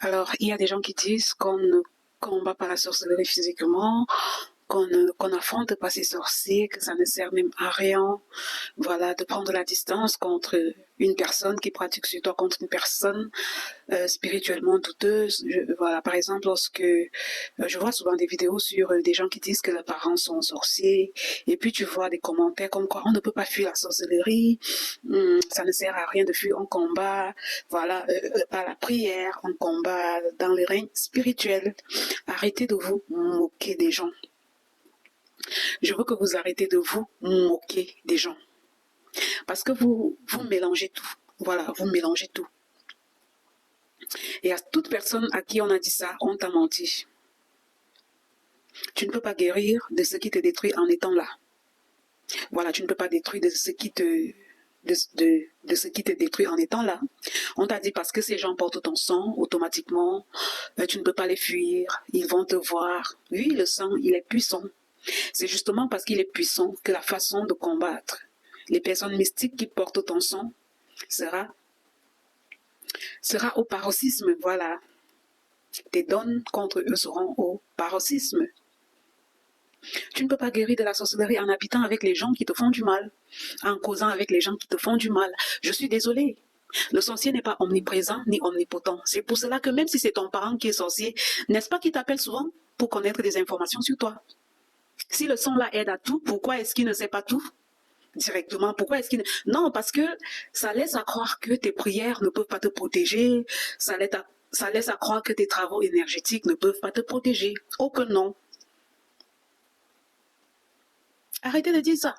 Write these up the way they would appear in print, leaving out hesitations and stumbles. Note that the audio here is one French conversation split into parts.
Alors, il y a des gens qui disent qu'on ne combat pas la sorcellerie physiquement, qu'on n'affronte pas ces sorciers, que ça ne sert même à rien. Voilà, de prendre la distance contre une personne qui pratique sur toi, contre une personne spirituellement douteuse. Voilà, par exemple, lorsque je vois souvent des vidéos sur des gens qui disent que leurs parents sont sorciers, et puis tu vois des commentaires comme quoi on ne peut pas fuir la sorcellerie, ça ne sert à rien de fuir un combat, voilà, par la prière, un combat dans le règne spirituel. Arrêtez de vous moquer des gens. Je veux que vous arrêtez de vous moquer des gens. Parce que vous mélangez tout. Voilà, vous mélangez tout. Et à toute personne à qui on a dit ça, on t'a menti. Tu ne peux pas guérir de ce qui te détruit en étant là. Voilà, tu ne peux pas détruire de ce qui te ce qui te détruit en étant là. On t'a dit parce que ces gens portent ton sang, automatiquement, tu ne peux pas les fuir, ils vont te voir. Oui, le sang, il est puissant. C'est justement parce qu'il est puissant que la façon de combattre les personnes mystiques qui portent ton sang sera au paroxysme, voilà. Tes dons contre eux seront au paroxysme. Tu ne peux pas guérir de la sorcellerie en habitant avec les gens qui te font du mal, en causant avec les gens qui te font du mal. Je suis désolée. Le sorcier n'est pas omniprésent ni omnipotent. C'est pour cela que même si c'est ton parent qui est sorcier, n'est-ce pas qu'il t'appelle souvent pour connaître des informations sur toi? Si le sang là aide à tout, pourquoi est-ce qu'il ne sait pas tout directement? Pourquoi est-ce qu'il ne... Non, parce que ça laisse à croire que tes prières ne peuvent pas te protéger, ça laisse à croire que tes travaux énergétiques ne peuvent pas te protéger. Oh que non. Arrêtez de dire ça.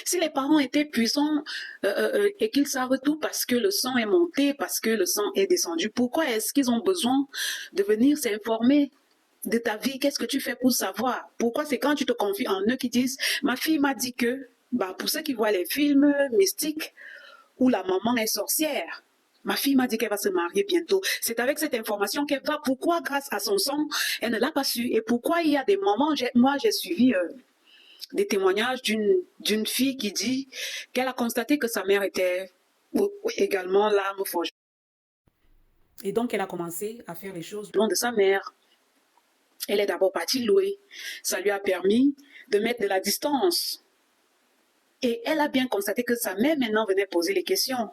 Si les parents étaient puissants et qu'ils savent tout parce que le sang est monté, parce que le sang est descendu, pourquoi est-ce qu'ils ont besoin de venir s'informer de ta vie? Qu'est-ce que tu fais pour savoir? Pourquoi c'est quand tu te confies en eux qu'ils disent « Ma fille m'a dit que… » Pour ceux qui voient les films mystiques où la maman est sorcière, ma fille m'a dit qu'elle va se marier bientôt. C'est avec cette information qu'elle va. Pourquoi, grâce à son sang, elle ne l'a pas su? Et pourquoi il y a des moments, moi j'ai suivi des témoignages d'une fille qui dit qu'elle a constaté que sa mère était également l'âme forgée. Et donc elle a commencé à faire les choses loin de sa mère. Elle est d'abord partie louer. Ça lui a permis de mettre de la distance. Et elle a bien constaté que sa mère maintenant venait poser les questions.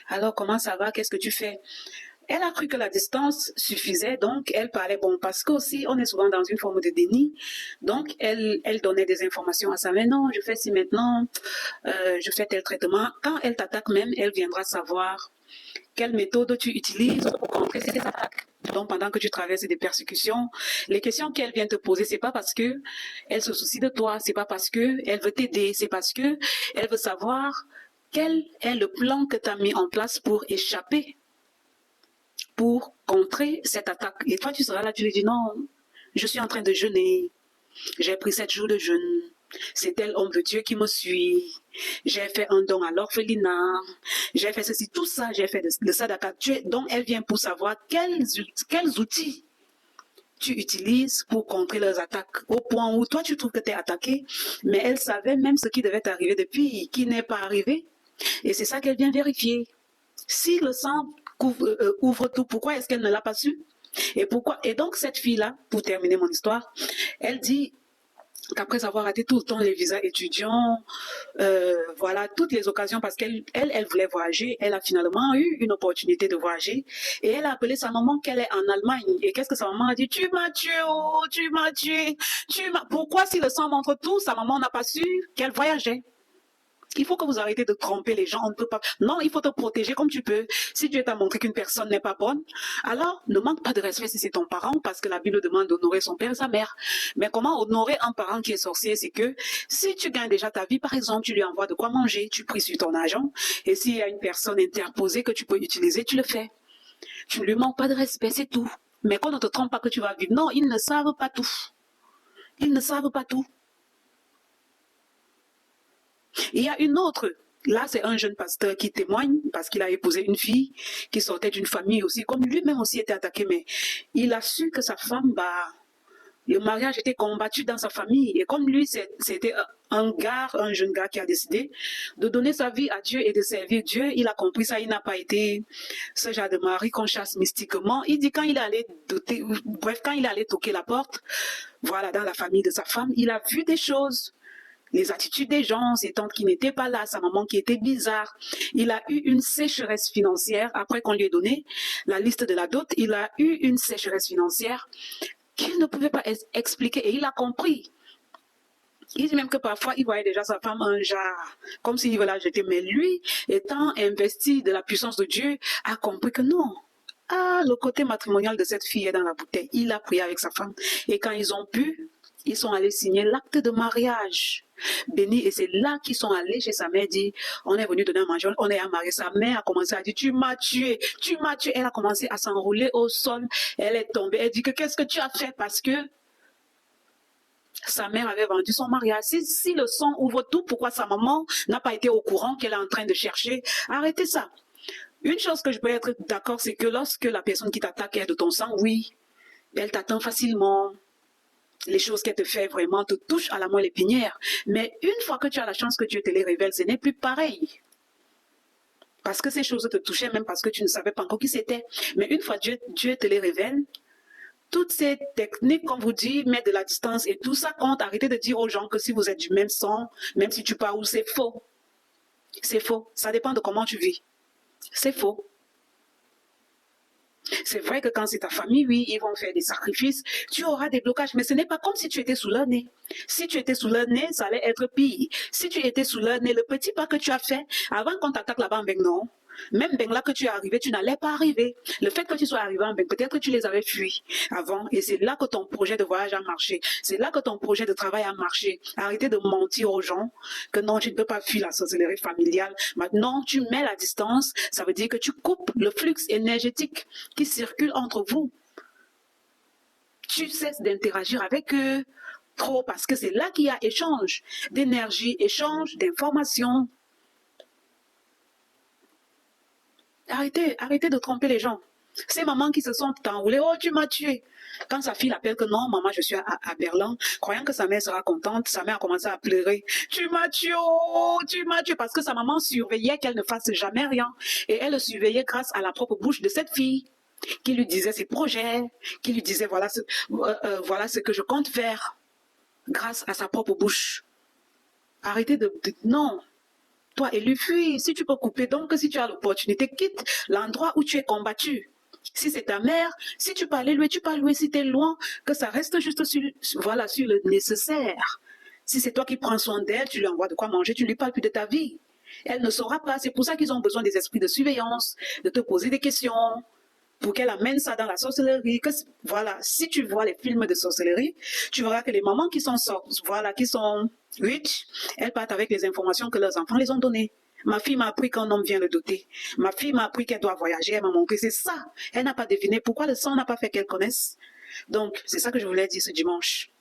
Alors comment ça va? Qu'est-ce que tu fais? Elle a cru que la distance suffisait, donc elle parlait, bon, parce qu'aussi on est souvent dans une forme de déni, donc elle donnait des informations à sa mère, non, je fais ci maintenant, je fais tel traitement. Quand elle t'attaque même, elle viendra savoir quelle méthode tu utilises pour contrer ces attaques. Donc pendant que tu traverses des persécutions, les questions qu'elle vient te poser, c'est pas parce que elle se soucie de toi, c'est pas parce que elle veut t'aider, c'est parce que elle veut savoir quel est le plan que tu as mis en place pour échapper, pour contrer cette attaque. Et toi, tu seras là, tu lui dis non, je suis en train de jeûner, j'ai pris 7 jours de jeûne, c'est tel homme de Dieu qui me suit, j'ai fait un don à l'orphelinat, j'ai fait ceci, tout ça, j'ai fait le sadaka. Donc elle vient pour savoir quels outils tu utilises pour contrer leurs attaques, au point où toi tu trouves que tu es attaqué, mais elle savait même ce qui devait arriver depuis, qui n'est pas arrivé. Et c'est ça qu'elle vient vérifier. Si le sang ouvre tout, pourquoi est-ce qu'elle ne l'a pas su? Et pourquoi? Et donc cette fille-là, pour terminer mon histoire, elle dit qu'après avoir raté tout le temps les visas étudiants, voilà, toutes les occasions, parce qu'elle voulait voyager, elle a finalement eu une opportunité de voyager, et elle a appelé sa maman qu'elle est en Allemagne. Et qu'est-ce que sa maman a dit? Tu m'as tué, oh, tu m'as tué, Pourquoi si le sang montre tout, sa maman n'a pas su qu'elle voyageait? Il faut que vous arrêtez de tromper les gens. On ne peut pas. Non, il faut te protéger comme tu peux. Si Dieu t'a montré qu'une personne n'est pas bonne, alors ne manque pas de respect si c'est ton parent, parce que la Bible demande d'honorer son père et sa mère. Mais comment honorer un parent qui est sorcier? C'est que si tu gagnes déjà ta vie, par exemple, tu lui envoies de quoi manger, tu pries sur ton argent, et s'il y a une personne interposée que tu peux utiliser, tu le fais. Tu ne lui manques pas de respect, c'est tout. Mais qu'on ne te trompe pas que tu vas vivre. Non, ils ne savent pas tout. Ils ne savent pas tout. Il y a une autre, là c'est un jeune pasteur qui témoigne parce qu'il a épousé une fille qui sortait d'une famille aussi, comme lui-même aussi était attaqué, mais il a su que sa femme Le mariage était combattu dans sa famille. Et comme lui, c'était un jeune gars qui a décidé de donner sa vie à Dieu et de servir Dieu, il a compris ça. Il n'a pas été ce genre de mari qu'on chasse mystiquement. Il dit quand il allait quand il allait toquer la porte, voilà, dans la famille de sa femme, il a vu des choses. Les attitudes des gens, ses tantes qui n'étaient pas là, sa maman qui était bizarre. Il a eu une sécheresse financière après qu'on lui ait donné la liste de la dot. Il a eu une sécheresse financière qu'il ne pouvait pas expliquer et il a compris. Il dit même que parfois, il voyait déjà sa femme un jar, comme s'il veut la jeter. Mais lui, étant investi de la puissance de Dieu, a compris que non. Ah, le côté matrimonial de cette fille est dans la bouteille. Il a prié avec sa femme. Et quand ils ont pu, ils sont allés signer l'acte de mariage. Béni, et c'est là qu'ils sont allés chez sa mère, dit, on est venu donner à manger, on est à marier. Sa mère a commencé à dire, tu m'as tué, tu m'as tué. Elle a commencé à s'enrouler au sol. Elle est tombée. Elle dit que qu'est-ce que tu as fait? Parce que sa mère avait vendu son mariage. Si le sang ouvre tout, pourquoi sa maman n'a pas été au courant qu'elle est en train de chercher? Arrêtez ça. Une chose que je peux être d'accord, c'est que lorsque la personne qui t'attaque est de ton sang, oui, elle t'atteint facilement. Les choses qu'elle te fait vraiment te touchent à la moelle épinière. Mais une fois que tu as la chance que Dieu te les révèle, ce n'est plus pareil. Parce que ces choses te touchaient même parce que tu ne savais pas encore qui c'était. Mais une fois Dieu te les révèle, toutes ces techniques, comme vous dites, mettre de la distance et tout ça compte. Arrêtez de dire aux gens que si vous êtes du même sang, même si tu pars où, c'est faux. C'est faux. Ça dépend de comment tu vis. C'est faux. C'est vrai que quand c'est ta famille, oui, ils vont faire des sacrifices, tu auras des blocages, mais ce n'est pas comme si tu étais sous leur nez. Si tu étais sous leur nez, ça allait être pire. Si tu étais sous leur nez, le petit pas que tu as fait, avant qu'on t'attaque là-bas en non, même ben là que tu es arrivé, tu n'allais pas arriver. Le fait que tu sois arrivé en ben, peut-être que tu les avais fuis avant, et c'est là que ton projet de voyage a marché. C'est là que ton projet de travail a marché. Arrêtez de mentir aux gens que non, tu ne peux pas fuir la sorcellerie familiale. Maintenant, tu mets la distance, ça veut dire que tu coupes le flux énergétique qui circule entre vous. Tu cesses d'interagir avec eux trop parce que c'est là qu'il y a échange d'énergie, échange d'informations. Arrêtez de tromper les gens. Ces mamans qui se sont enroulées, oh, tu m'as tué. Quand sa fille l'appelle que non, maman, je suis à Berlin, croyant que sa mère sera contente, sa mère a commencé à pleurer. Tu m'as tué, oh, tu m'as tué, parce que sa maman surveillait qu'elle ne fasse jamais rien. Et elle le surveillait grâce à la propre bouche de cette fille, qui lui disait ses projets, qui lui disait voilà ce que je compte faire, grâce à sa propre bouche. Arrêtez non. Toi, élu, fuis. Si tu peux couper, donc si tu as l'opportunité, quitte l'endroit où tu es combattu. Si c'est ta mère, si tu peux aller louer, tu peux louer. Si tu es loin, que ça reste juste sur le nécessaire. Si c'est toi qui prends soin d'elle, tu lui envoies de quoi manger, tu ne lui parles plus de ta vie. Elle ne saura pas. C'est pour ça qu'ils ont besoin des esprits de surveillance, de te poser des questions, pour qu'elle amène ça dans la sorcellerie. Voilà, si tu vois les films de sorcellerie, tu verras que les mamans qui sont riches, elles partent avec les informations que leurs enfants les ont données. Ma fille m'a appris qu'un homme vient le doter. Ma fille m'a appris qu'elle doit voyager. Elle m'a montré, c'est ça. Elle n'a pas deviné pourquoi le sang n'a pas fait qu'elle connaisse. Donc, c'est ça que je voulais dire ce dimanche.